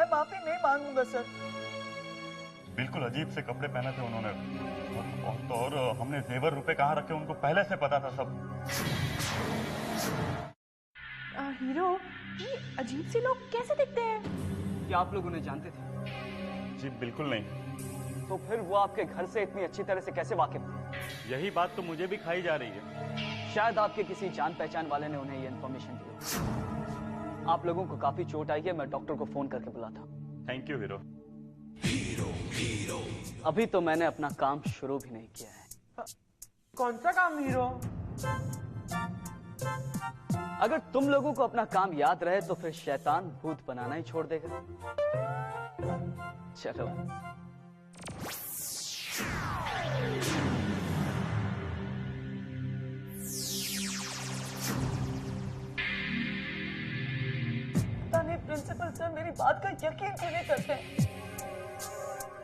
मैं माफी नहीं मांगूंगा सर। बिल्कुल अजीब से कपड़े पहने थे उन्होंने, और हमने जेवर रुपए कहाँ रखे उनको पहले से पता था सब। हीरो, ये अजीब से लोग कैसे दिखते हैं? क्या आप लोग उन्हें जानते थे? जी बिल्कुल नहीं। तो फिर वो आपके घर से इतनी अच्छी तरह से कैसे वाकिफ थे? यही बात तो मुझे भी खाई जा रही है। शायद आपके किसी जान पहचान वाले ने उन्हें ये इन्फॉर्मेशन दी। आप लोगों को काफी चोट आई है, मैं डॉक्टर को फोन करके बुलाता। Thank you hero. अभी तो मैंने अपना काम शुरू भी नहीं किया है। कौन सा काम हीरो? अगर तुम लोगों को अपना काम याद रहे तो फिर शैतान भूत बनाना ही छोड़ देगा। चलो। प्रिंसिपल सर मेरी बात का यकीन क्यों नहीं करते?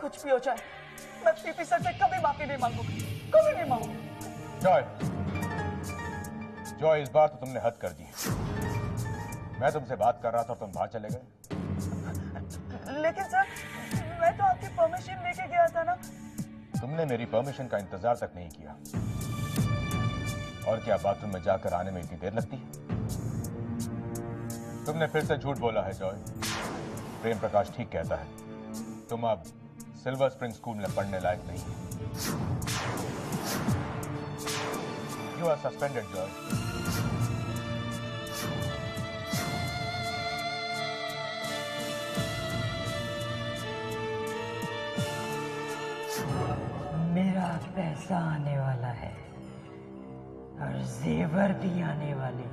कुछ भी हो जाए मैं पीपी सर से कभी माफी नहीं मांगूंगी, कभी नहीं मांगूंगी। जॉय, जॉय, इस बार तो तुमने हद कर दी। मैं तुमसे बात कर रहा था और तुम बाहर चले गए। लेकिन सर मैं तो आपकी परमिशन लेके गया था ना। तुमने मेरी परमिशन का इंतजार तक नहीं किया। और क्या बाथरूम में जाकर आने में इतनी देर लगती है? तुमने फिर से झूठ बोला है जॉय। प्रेम प्रकाश ठीक कहता है, तुम अब सिल्वर स्प्रिंग स्कूल में पढ़ने लायक नहीं है। You are suspended Joy. मेरा पैसा आने वाला है और जेवर भी आने वाले।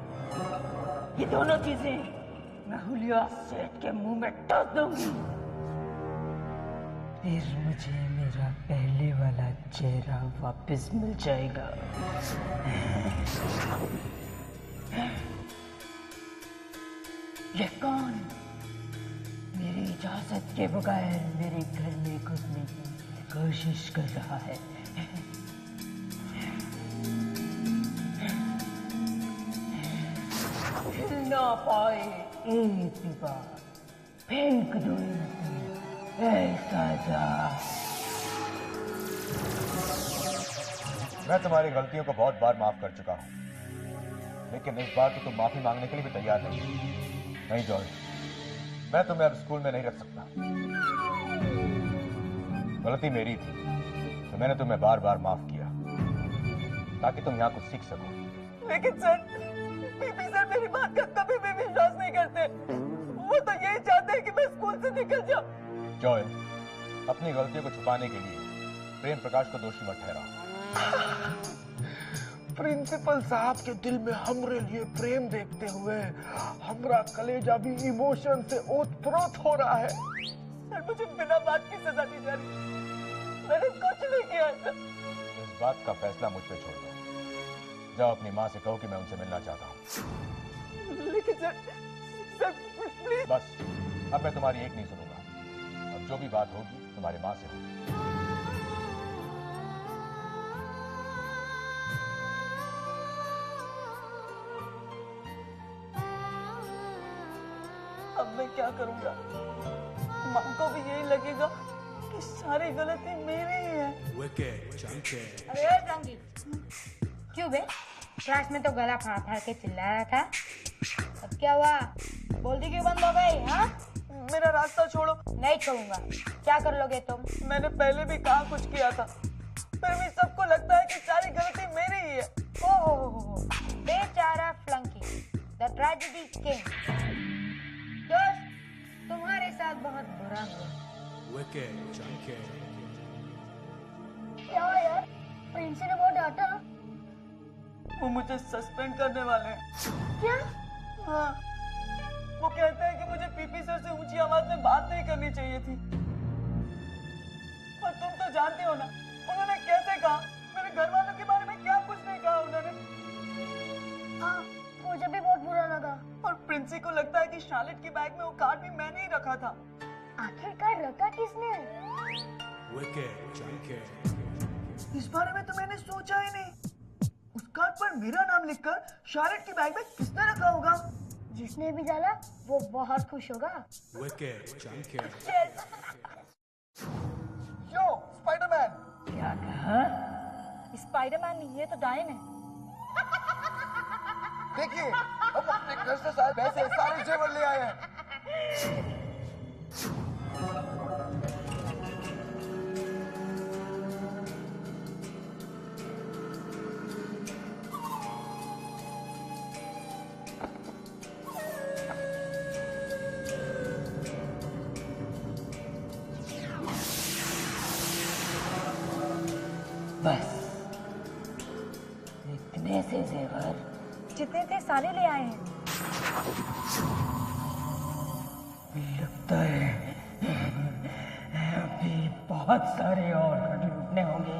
ये दोनों चीजें मैं हुलिया सेठ के मुंह में ठोक दूंगी। फिर मुझे मेरा पहले वाला चेहरा वापस मिल जाएगा। ये कौन मेरी इजाजत के बगैर मेरे घर में घुसने की कोशिश कर रहा है? ना पाए एक भी बार फेंक दो ऐसा जा। मैं तुम्हारी गलतियों को बहुत बार माफ कर चुका हूं, लेकिन इस बार तो तुम माफी मांगने के लिए भी तैयार नहीं जॉय। मैं तुम्हें अब स्कूल में नहीं रख सकता। गलती मेरी थी, तो मैंने तुम्हें बार बार माफ किया ताकि तुम यहाँ कुछ सीख सको। लेकिन सर पीपी सर मेरी बात का कभी भी विश्वास नहीं करते। वो तो यही चाहते हैं कि मैं स्कूल से निकल जाऊं। जॉय, अपनी गलतियों को छुपाने के लिए प्रेम प्रकाश को दोषी मत ठहराओ। प्रिंसिपल साहब के दिल में हमरे लिए प्रेम देखते हुए हमरा कलेजा भी इमोशन से ओतप्रोत हो रहा है। सर मुझे बिना बात की सजा दी जा रही। मैंने कुछ नहीं किया सर। इस बात का फैसला मुझ पे छोड़ दो। जाओ अपनी माँ से कहो कि मैं उनसे मिलना चाहता हूँ। लेकिन सर प्लीज। बस अब मैं तुम्हारी एक नहीं सुनूंगा। अब जो भी बात होगी तुम्हारी माँ से होगी। अब मैं क्या करूंगा? माँ को भी यही लगेगा कि सारी गलती मेरी ही है। अरे जंगी, क्यों बे? क्लास में तो गला फाड़ फाड़ के चिल्ला रहा था। अब क्या हुआ? बोलती क्यों बंद हो गई? हाँ? मेरा रास्ता छोड़ो। नहीं छोड़ूंगा। क्या कर लोगे तुम? मैंने पहले भी कहा कुछ किया था, फिर भी सबको लगता है कि सारी गलती मेरी ही है। ओहो, बेचारा फ्लंकी, द ट्रेजेडी किंग। दोस्त, तुम्हारे साथ बहुत बुरा हुआ। क्या हुआ यार? प्रिंसी ने बहुत डांटा। वो मुझे सस्पेंड करने वाले हैं। क्या? हाँ, वो कहते हैं कि मुझे पीपी सर से ऊंची आवाज में बात नहीं करनी चाहिए थी। और तुम तो जानते हो ना उन्होंने कैसे कहा। मेरे घर वालों के बारे में क्या कुछ नहीं कहा उन्होंने। हाँ, मुझे भी बहुत बुरा लगा। और प्रिंसी को लगता है कि शार्लेट के बैग में वो कार्ड भी मैंने ही रखा था। आखिरकार रखा किसने? इस बारे में तो मैंने सोचा ही नहीं। उस कार्ड पर मेरा नाम लिखकर शार्लेट के बैग में किसने रखा होगा? जिसने भी डाला वो बहुत खुश होगा। यो स्पाइडरमैन, क्या कहा? स्पाइडरमैन नहीं, ये तो डायन है। देखिए हम अपने घर से शायद पैसे सारे जेवर ले आए हैं। बस इतने से जेवर जितने थे सारे ले आए हैं। लगता है अभी बहुत सारे और लूटने होंगे।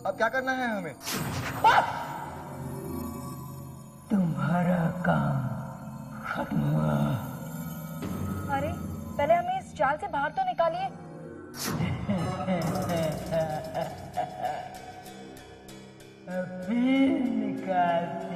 अब क्या करना है हमें? तुम्हारा काम खत्म हुआ। अरे पहले हमें इस जाल से बाहर तो निकालिए। अभी निकालते